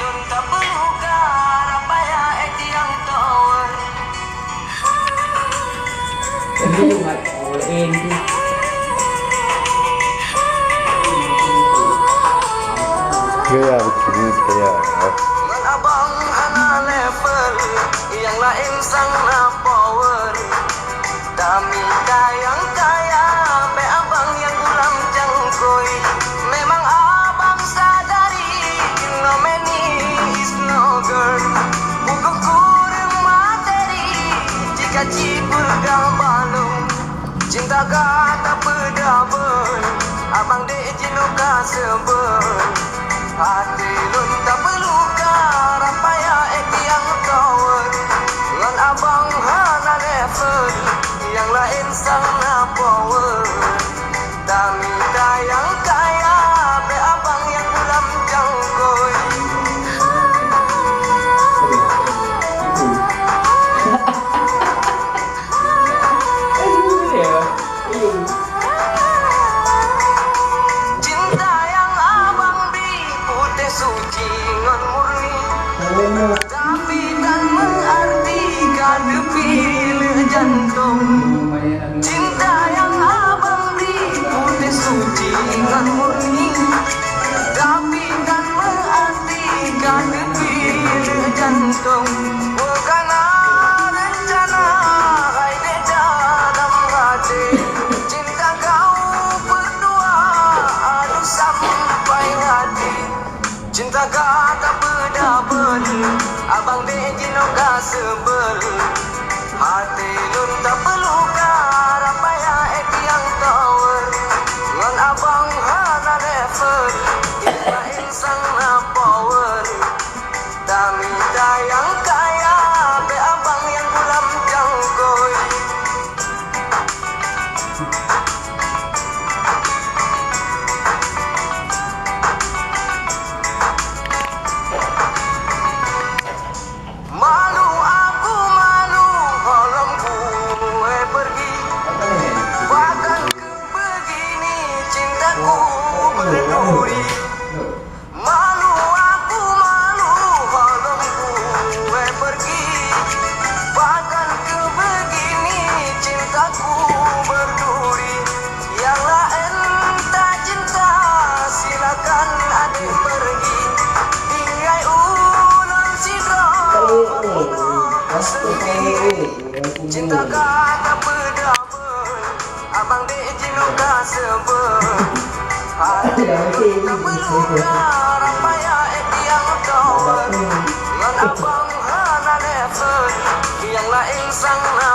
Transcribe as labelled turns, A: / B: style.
A: nun tak perlu garap payah yang tawar.
B: Hindi yung all in.
C: Gaya begini gaya.
A: Ngan abang hana level yang lain sang na power. Dami kayang kaya be abang yang ulam jangkoi. Memang abang sadari no many is no girl. Bukan kurang materi jika cipul gambalung. Cinta kata pedabel abang dek jinuka sebel. Hati lun tak perlu garap payah yang tower. Ngan abang hana level yang lain sang na power. Dami kayang kaya be abang yang ulam jangkoi. Cinta yang abang beri putih suci ngan murni. Tapi kan mengartikan pilih jantung. Cinta yang abang beri putih suci ngan murni. Tapi kan mengartikan pilih jantung. Bukan rencana hai di dalam hati. Cinta kau berdua aduh sampai hati. Cinta kata pedabel abang dek jinoka sebel. Hati lun tak perlu garap payah yang tower. Ngan abang hana level yang lain sang na power. Dami dayang kaya be abang yang ulam jangkoi. Malu aku malu kalau gue pergi. Bahkan ke begini cintaku berduri. Malu aku malu kalau gue pergi. Bahkan ke begini cintaku berduri. Yang lain tak cinta silakan adik pergi. Tinggal ulang sidro. Cinta kata pedabel abang dek jinuka sebel. Hati tak perlu garap payah yang tower. Ngan abang hana level yang lain sang na